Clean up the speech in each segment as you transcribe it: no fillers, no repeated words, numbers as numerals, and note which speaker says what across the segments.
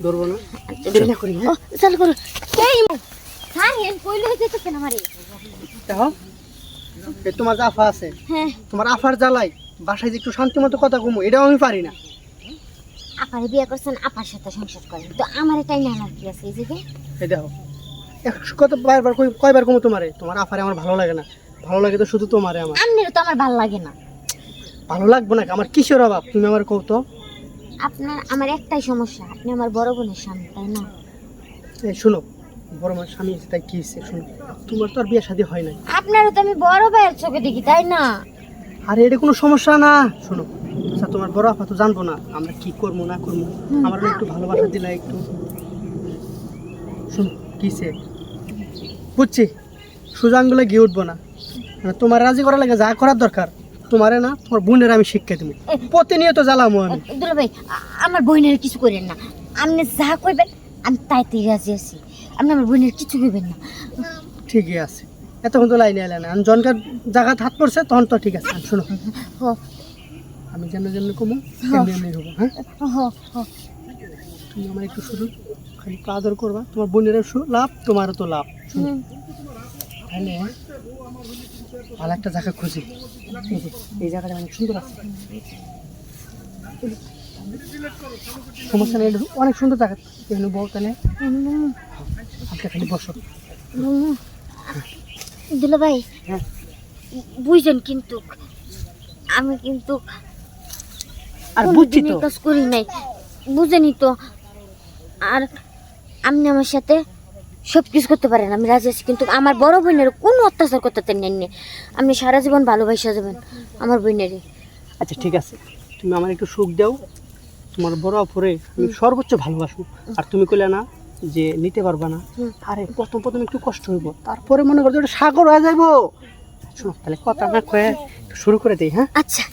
Speaker 1: ধরবো না, দেরি না করি। হ্যাঁ
Speaker 2: চল করো। এই হ্যাঁ এন কইলে যেতে কেন আমারে?
Speaker 1: দেখো, এই তোমার যে আফা আছে,
Speaker 2: হ্যাঁ
Speaker 1: তোমার আফার জ্বালাই বাসায় যে একটু শান্তি মতো কথা কমু, এটাও আমি পারি না।
Speaker 2: আপারে বিয়ে করছেন, আপার সাথে সংসার করেন, তো আমার এটাই না কি আছে এই জায়গায়?
Speaker 1: এই দেখো, কত বারবার কয়বার কমু তোমারে, তোমার আফারে আমার ভালো লাগে না। ভালো লাগে তো শুধু তোমারে আমার।
Speaker 2: আপনারও তো আমার ভালো লাগে না।
Speaker 1: ভালো লাগবো না, আমার কিসের অভাব তুমি আমার কও তো।
Speaker 2: আপনার আমার একটাই সমস্যা, আপনি আমার বড় বোনের স্বামী, তাই না?
Speaker 1: এই শুনো, বড় মার স্বামী আছে, তাই কি হয়েছে শুনো, তোমার তো আর বিয়ে শাদী হয় নাই।
Speaker 2: আপনারও তো আমি বড় ভাইয়ের চোখে দেখি, তাই না?
Speaker 1: আরে এটা কোনো সমস্যা না। শোনো, আচ্ছা তোমার বড় আপা তো জানবো না আমরা কি করবো না করবো, আমার একটু ভালোবাসা দিলা একটু। শোনো কিসে বুঝছি, সোজা আঙ্গুলে গিয়ে উঠবো না, মানে তোমার রাজি করা লাগে যা করার দরকার তোমারে না, তোমার বোনের আমি শিক্ষা দেবো, প্রতিনিয়ত জ্বালামো আমি।
Speaker 2: দুলা ভাই, আমার বোনের কিছু করেন না, আপনি যা কইবেন আমি তাইতেই রাজি আছি। আপনি আমার বোনের কিছু কইবেন না।
Speaker 1: ঠিকই আছে, এতক্ষণ তো লাইনে এলে না, আমি জনকার জায়গা হাত পড়ছে তখন তো ঠিক আছে। শোনো,
Speaker 2: হো
Speaker 1: আমি যেন যেন কমু এমনি এমনি হবো। হ্যাঁ
Speaker 2: হো হো
Speaker 1: তুমি আমার একটু শুধু খালি একটু আদর করবা, তোমার বোনেরও লাভ তোমারও তো লাভ। শুনো তাহলে ভালো একটা জায়গা খুঁজি, এই জায়গাটা অনেক সুন্দর আছে, সমস্যা নেই, অনেক সুন্দর জায়গা। এখানে বউ তাহলে আপনি খালি বসো।
Speaker 2: দুলা ভাই,
Speaker 1: হ্যাঁ
Speaker 2: বুঝছেন কিন্তু আমি কিন্তু
Speaker 1: আর বুঝছি তো,
Speaker 2: কাজ করি নাই, বুঝেনি তো। আর আপনি আমার সাথে সব কিছু করতে পারেন, আমি রাজি আছি, কিন্তু আমার বড় বোনের কোনো অত্যাচার করতে নেননি। আপনি সারা জীবন ভালোবাসা যাবেন আমার বোনেরই।
Speaker 1: আচ্ছা ঠিক আছে, তুমি আমার একটু সুখ দাও, তোমার বড় অপরে আমি সর্বোচ্চ ভালোবাসবো। আর তুমি কইলে না যে নিতে পারবা না, আরে প্রথম প্রথম একটু কষ্ট হইব, তারপরে মনে করছো ওটা সাগর হয়ে যাইবো। শোনো তাহলে কথা না কয়ে শুরু করে দিই। হ্যাঁ
Speaker 2: আচ্ছা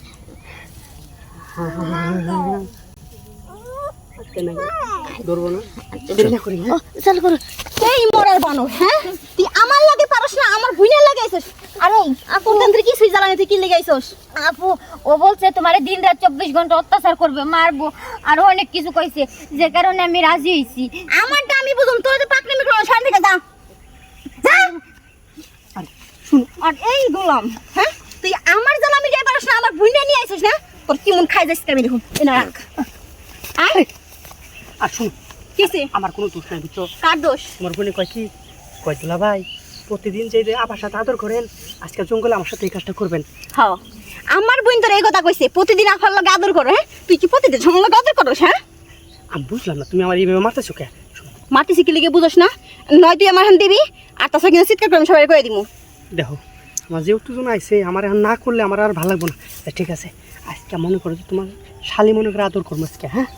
Speaker 1: ধরবো না, দেরি না করি। হ্যাঁ
Speaker 2: চল করো।
Speaker 3: এই মরার বানর, হ্যাঁ তুই আমার লাগে পারস না, আমার বুইনের লাগাইছস।
Speaker 2: আরে
Speaker 3: আপু তন্ত্রে কি সুই জ্বালানি তুই কি লাগাইছস?
Speaker 2: আপু ও বলছে তোমার দিন রাত 24 ঘন্টা অত্যাচার করবে, মারবো, আর অনেক কিছু কইছে, যে কারণে আমি রাজি হইছি।
Speaker 3: আমারটা আমি বুঝুম, তোর যে পাকনামি করো সামনে থেকে যা যা।
Speaker 1: আরে শুনো,
Speaker 3: আর এই গোলাম, হ্যাঁ তুই আমার জ্বালামি গায়ে পারস না, আমার বুইনে নিয়ে আইছস না, তোর কি মন খাই যাইছিস আমি দেখুন এনা রাখ। আয়
Speaker 1: আর শুনো,
Speaker 3: কিসে
Speaker 1: আমার কোনো দোষ নাই বুঝছো।
Speaker 3: কার দোষ?
Speaker 1: তোমার বোনে কয় কি, কয় দুলা ভাই প্রতিদিন যে আবার সাথে আদর করেন, আজকে জঙ্গলে আমার সাথে এই কাজটা করবেন।
Speaker 3: হ্যাঁ আমার বোন তোর এই কথা কইছে, প্রতিদিন আফার লাগে আদর করো। হ্যাঁ তুই কি প্রতিদিন সঙ্গে লাগে আদর করস? হ্যাঁ
Speaker 1: আমি বুঝলাম না, তুমি আমার এইভাবে মারতেছো কে?
Speaker 3: মাটি শিখি লিগে বুঝোস না, নয় তুই আমার হান দিবি, আর তাছাড়া কিন্তু চিৎকার করে আমি সবাই করে দিব।
Speaker 1: দেখো আমার যে উত্তেজনা আইসে, আমার এখন না করলে আমার আর ভালো লাগবো না। তা ঠিক আছে, আজকে মনে করো যে তোমার শালি মনে করে আদর করবো আজকে। হ্যাঁ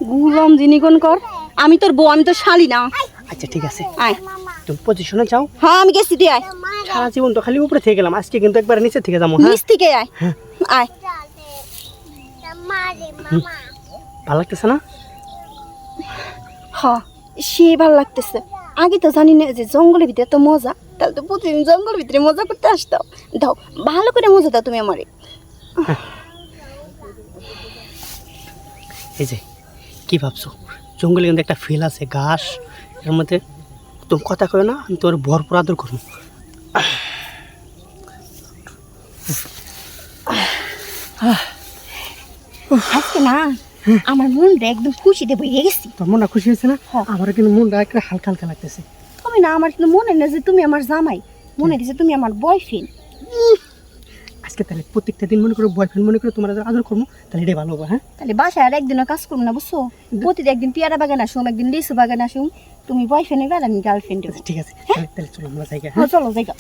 Speaker 3: গুলাম জিনিকন কর, আমি তোর বউ, আমি তোর শালি না।
Speaker 1: আচ্ছা ঠিক আছে,
Speaker 3: আয়
Speaker 1: তুমি পজিশনে যাও।
Speaker 3: হ্যাঁ আমি গেছি, তুই আয়।
Speaker 1: সারা জীবন তো খালি উপরে থেকে গেলাম, আজকে কিন্তু একবার নিচে থেকে যাবো। হ্যাঁ
Speaker 3: নিচ থেকে আয়। আয়
Speaker 1: ভালো লাগতেছে না?
Speaker 3: হ্যাঁ সে ভালো লাগতেছে। আগে তো জানি না যে জঙ্গলের ভিতরে এত মজা, তাহলে তো প্রতিদিন জঙ্গলের ভিতরে মজা করতে আসতাম। দাও ভালো করে মজা দাও তুমি আমারে।
Speaker 1: এই যে কি ভাবছো, জঙ্গলে কিন্তু একটা ফিল আছে, ঘাস, এর মধ্যে তুমি কথা কয় না, আমি তোর ভরপুর আদর করবো।
Speaker 3: আজকে না আমার মনটা একদম খুশিতে বইয়ে গেছি।
Speaker 1: তোর মনটা খুশি হয়েছে না? আমার কিন্তু মনটা একটা হালকা হালকা লাগতেছে।
Speaker 3: তুমি না, আমার কিন্তু মনে না যে তুমি আমার জামাই, মনে হচ্ছে তুমি আমার বয়ফ্রেন্ড।
Speaker 1: আজকে তাহলে প্রত্যেকটা দিন মনে করো বয়ফ্রেন্ড মনে করে তোমার আদর করবো, তাহলে এটাই ভালো হবে। হ্যাঁ
Speaker 3: তাহলে বাসায় আর একদিনও কাজ করবো না, বুঝছো? প্রতিদিন একদিন পেয়ারা বাগান আসুম, একদিন লিচু বাগান আসুম, তুমি বয়ফ্রেন্ড এবার আমি গার্লফ্রেন্ড।
Speaker 1: ঠিক আছে, তাহলে চলো আমরা জায়গা।
Speaker 3: হ্যাঁ চলো জায়গা।